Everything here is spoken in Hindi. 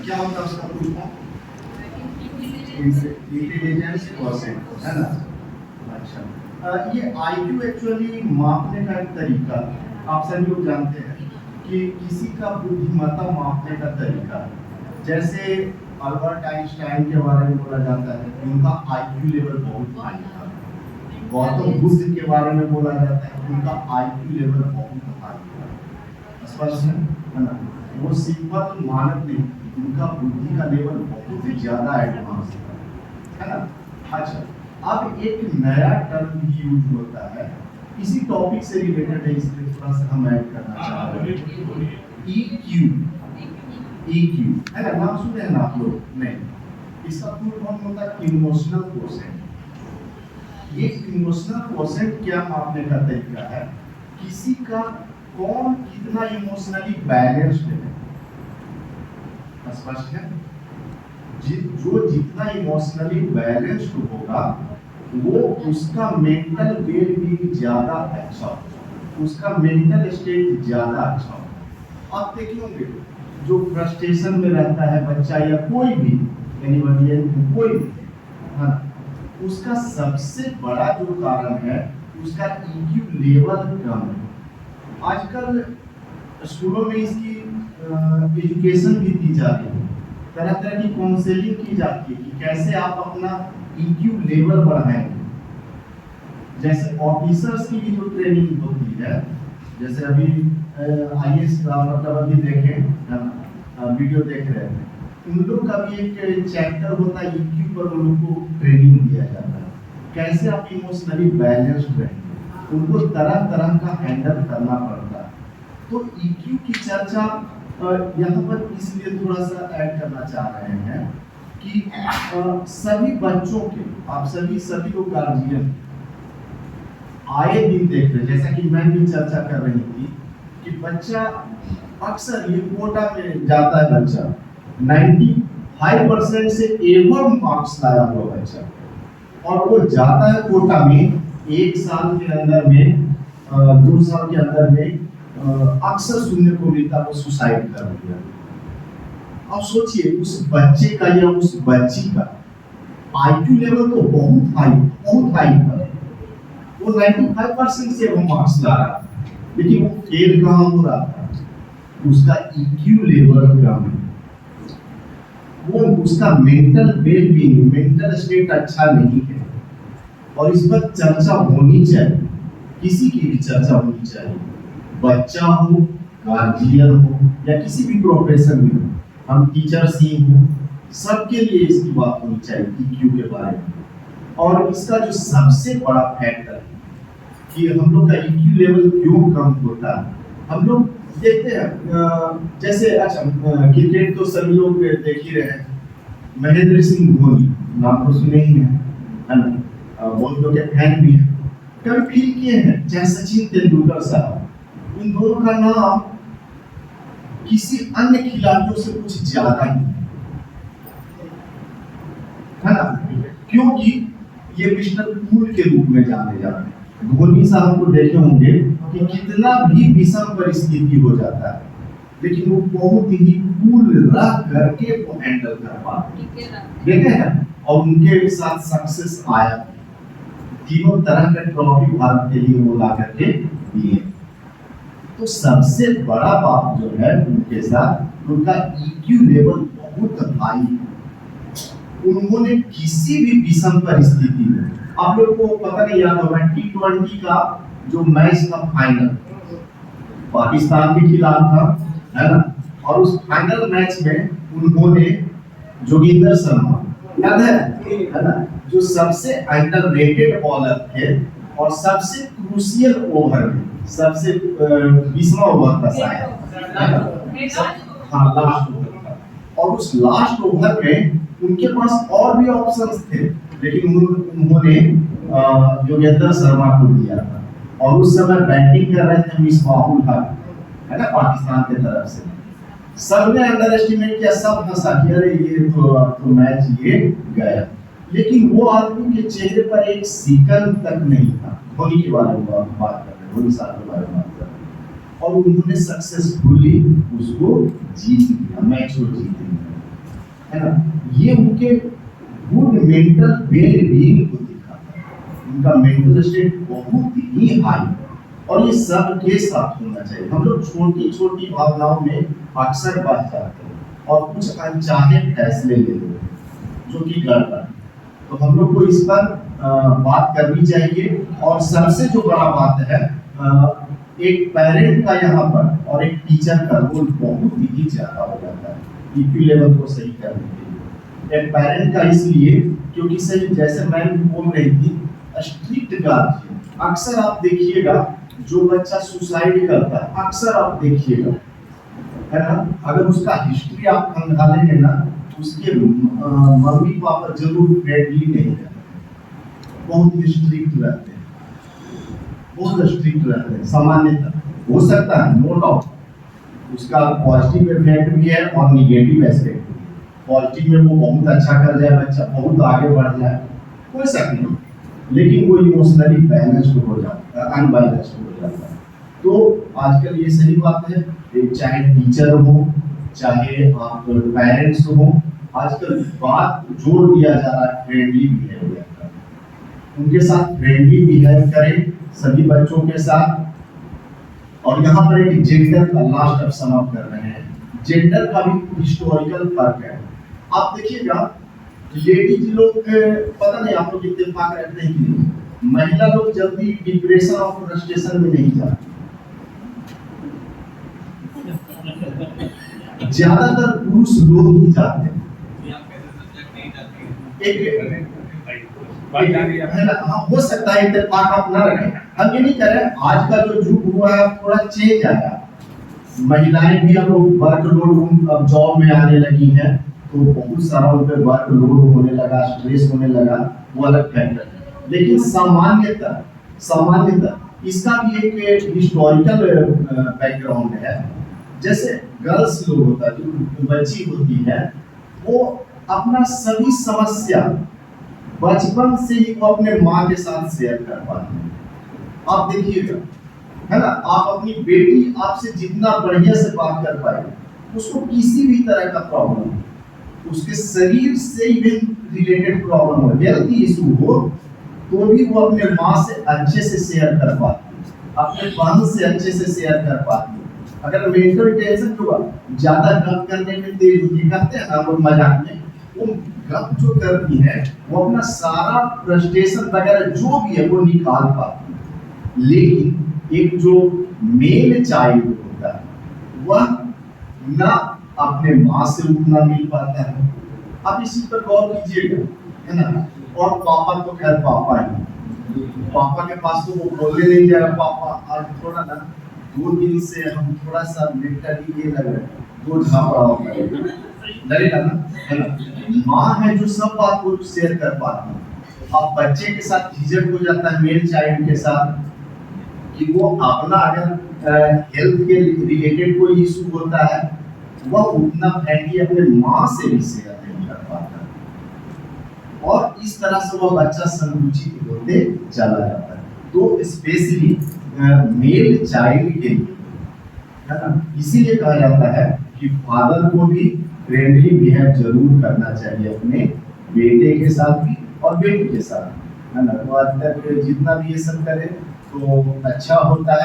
क्या होता है उसका फुल फॉर्म? इंटेलिजेंस क्वोशिएंट, है ना? अच्छा, ये आईक्यू एक्चुअली मापने का एक तरीका है। आप सभी लोग जानते हैं कि किसी का बुद्धिमत्ता मापने का तरीका है। जैसे अल्बर्ट आइंस्टाइन के बारे में बोला जाता है कि उनका आईक्यू लेवल बहुत हाई था। गौतम बुद्ध के बारे में बोला जाता है कि उनका आईक्यू लेवल बहुत हाई था। स्पष्ट है ना? वो सिंपल मानव नहीं, उनका बुद्धि का लेवल बहुत ही ज्यादा एडवांस है ना? अच्छा, अब एक नया टर्म भी यूज होता है, इसी टॉपिक से रिलेटेड है, इसलिए थोड़ा सा हम ऐड करना चाह रहे हैं। EQ, EQ है ना? नाम सुने हैं ना आप लोग? नहीं, इसका फुल फॉर्म होता है इमोशनल क्वोशिएंट। ये इमोशनल क्वोशिएंट क्या मापने का तरीका है? किसी का कौन कितना इमोशनली बैलेंस्ड है। स्पष्ट है? जो जितना इमोशनली बैलेंस्ड होगा वो उसका मेंटल वेलबीइंग ज्यादा अच्छा होगा, उसका मेंटल स्टेट ज्यादा अच्छा होगा। आप देखिए जो फ्रस्ट्रेशन में रहता है बच्चा या कोई भी कोई भी, हाँ, उसका सबसे बड़ा जो कारण है उसका EQ लेवल कम है। आजकल स्कूलों में इसकी एजुकेशन भी दी जा रही है, तरह तरह की काउंसलिंग की जाती है कि कैसे आप अपना EQ लेवल बढ़ाएंगे। जैसे ऑफिसर्स की भी जो ट्रेनिंग होती है, जैसे अभी IAS का मतलब अभी देखें वीडियो देख रहे थे, उन लोग का भी एक चैप्टर होता है EQ पर, उन लोग को ट्रेनिंग दिया जाता है कैसे आप इमोशनली बैलेंस्ड रहें। उनको तरह तरह का हैंडल करना पड़ता है। तो EQ की चर्चा यहाँ पर इसलिए थोड़ा सा ऐड करना चाह रहे हैं कि सभी बच्चों के, आप सभी लोग गार्जियन आए दिन देख रहे, जैसा कि मैं भी चर्चा कर रही थी कि बच्चा अक्सर ये कोटा में जाता है, बच्चा 95% से एवर मार्क्स लाया हुआ बच्चा, और वो जाता है कोटा में 1 साल के अंदर में 2 साल के अंदर में अक्सर सुनने को मिलता वो सुसाइड कर लिया। अब सोचिए उस बच्चे का या उस बच्ची का IQ लेवल तो बहुत हाई था, वो 95% से वो मार्क्स ला रहा, लेकिन वो फेल कहाँ हो रहा था? उसका EQ लेवल कम है, वो उसका मेंटल वेलबीइंग, मेंटल स्टेट अच्छा नहीं है। और इस पर चर्चा होनी चाहिए, किसी की भी चर्चा होनी चाहिए, बच्चा हो, गार्जियन हो या किसी भी प्रोफेशन में हो, हम टीचर्स ही हो, सबके लिए इसकी बात होनी चाहिए EQ के बारे में। और इसका जो सबसे बड़ा फैक्टर है कि हम लोग का EQ लेवल क्यों कम होता है, हम लोग देखते हैं जैसे अच्छा क्रिकेट तो सभी लोग देख ही रहे हैं, महेंद्र सिंह धोनी नाम तो सुने ही है ना? बहुत लोग के फैन भी हैं, कभी फील किए हैं चाहे सचिन तेंदुलकर साहब, इन दोनों का नाम किसी अन्य खिलाड़ियों से कुछ ज्यादा ही है ना? क्योंकि ये मिस्टर कूल के रूप में जाने जाते हैं। धोनी साहब को देखे होंगे कि कितना भी विषम परिस्थिति हो जाता है, लेकिन वो बहुत ही कूल रह करके वो हैंडल कर पाते देखे हैं, और उनके साथ सक्सेस आया, तीनों तरह के ट्रॉफी भारत के लिए वो ला करके दिए। तो सबसे बड़ा बात जो है उनके साथ, उनका EQ लेवल बहुत हाई है। उन्होंने किसी भी विषम परिस्थिति में, आप लोग को पता नहीं याद होगा T20 का जो मैच था फाइनल पाकिस्तान के खिलाफ था, है ना? और उस फाइनल मैच में उन्होंने जोगिंदर शर्मा, याद है ना? जो सबसे अंडररेटेड बॉलर थे और सबसे क्रूशियल ओवर में, सबसे 20वां ओवर था शायद, हाँ लास्ट ओवर था, और उस लास्ट ओवर में उनके पास और भी ऑप्शंस थे, लेकिन उन्होंने जोगिंदर शर्मा को दिया था। और उस समय बैटिंग कर रहे थे मिसबाहुल हक, है ना, पाकिस्तान की तरफ से। सबने अंडर एस्टिमेट किया, सब हंसा कि अरे ये तो मैच ये गया, लेकिन वो आदमी के चेहरे पर एक सिकन तक नहीं था। धोनी के बारे में बात कर रहे हैं, धोनी साहब के बारे में बात कर रहे हैं, और उन्होंने सक्सेसफुली उसको जीत लिया, मैच को जीत लिया। है ना, ये उनके गुड मेंटल वेल बीइंग को दिखाता है। उनका मेंटल स्टेट बहुत ही हाई, और ये सब के साथ होना चाहिए। हम लोग छोटी छोटी भावनाओं में अक्सर बह जाते हैं और कुछ अनचाहे फैसले ले लेते हैं जो कि गलत है। तो हम लोग को इस पर बात करनी चाहिए। और सबसे जो बड़ा बात है, एक पेरेंट का यहाँ पर और एक टीचर का रोल बहुत ही ज्यादा हो जाता है ईक्यू लेवल को सही करने के लिए। एक पेरेंट का इसलिए क्योंकि सही, जैसे मैम बोल रही थी, स्ट्रिक्ट गार्जियन। अक्सर आप देखिएगा जो बच्चा सुसाइड करता है, अक्सर आप देखिएगा, है ना, अगर उसका हिस्ट्री आप खंगालेंगे ना, उसके मम्मी पापा जरूर फ्रेंडली नहीं रहते, बहुत स्ट्रिक्ट रहते हैं, बहुत स्ट्रिक्ट रहते हैं। सामान्यतः हो सकता है, नो डाउट, उसका पॉजिटिव इफेक्ट भी है और निगेटिव एस्पेक्ट भी है। पॉजिटिव में वो बहुत अच्छा कर जाए, बच्चा बहुत आगे बढ़ जाए, कोई शक नहीं, लेकिन वो इमोशनली बैलेंस्ड हो जाता है, अनबैलेंस्ड हो जाता है। तो आजकल ये सही बात है, चाहे टीचर हो, चाहे आप पेरेंट्स हो, आजकल बात जोर दिया जा रहा है फ्रेंडली बिहेवियर का। उनके साथ फ्रेंडली बिहेव करें सभी बच्चों के साथ। और यहाँ पर एक जेंडर का लास्ट अब समाप्त कर रहे हैं। जेंडर का भी हिस्टोरिकल फर्क है। आप देखिएगा, लेडीज लोग, पता नहीं आप लोग इत्तेफाक रखते हैं कि नहीं, महिला लोग जल्दी डिप्रेशन और फ्रस्ट्रेशन में नहीं जाती, ज्यादातर पुरुष लोग ही जाते हैं। हाँ, हो सकता है इत्तेफाक आप ना रखें, हम ये नहीं कह रहे। आज का जो युग हुआ है थोड़ा चेंज आया, महिलाएं भी हम लोग वर्कलोड, अब जॉब में आने लगी हैं, तो बहुत सारा उन पर वर्कलोड होने लगा, स्ट्रेस होने लगा, वो अलग फैक्टर है। लेकिन सामान्यतः इसका भी एक हिस्टोरिकल बैकग्राउंड है। जैसे गर्ल्स लोग होता है, जो बच्ची होती है, वो अपना सभी समस्या बचपन से ही वो अपने माँ के साथ शेयर कर पाते हैं। आप देखिएगा, है ना, आप अपनी बेटी आपसे जितना बढ़िया से बात कर पाए, उसको किसी भी तरह का प्रॉब्लम, उसके शरीर से ही रिलेटेड प्रॉब्लम हो, हेल्थ इशू हो, तो भी वो अपने माँ से अच्छे से शेयर कर पाती है, अपने बहन से अच्छे से शेयर कर पाती है। अगर मेंटल टेंशन जो ज्यादा गप करने में तेज होती, कहते हैं ना वो मजाक में, वो गप जो करती है वो अपना सारा फ्रस्ट्रेशन वगैरह जो भी है वो निकाल पाती है। लेकिन एक जो मेल चाइल्ड होता है, वह ना अपने माँ से उतना मिल पाता है। आप इसी पर गौर कीजिएगा, है ना। और पापा तो खैर पापा ही, पापा के पास तो वो बोलने नहीं जाएगा, पापा आज थोड़ा ना 2 दिन से हम थोड़ा सा मेंटली ये लग रहा है, तो झापड़ा होता है, लगेगा ना, है ना। माँ है जो सब बात को शेयर कर पाती है। अब बच्चे के साथ झिझक हो जाता है मेल चाइल्ड के साथ, कि वो अपना अगर हेल्थ के रिलेटेड कोई इशू होता है, वह उतना फ्रेंडली अपने माँ से भी शेयर नहीं कर पाता, और इस तरह से वह बच्चा संकुचित होते चला जाता है। तो स्पेशली मेल चाइल्ड के लिए, है ना, इसीलिए कहा जाता है कि फादर को भी फ्रेंडली बिहेव जरूर करना चाहिए अपने बेटे के साथ भी और बेटी के साथ, है ना। तो आज तक जितना भी ये सब करे तो अच्छा होता है।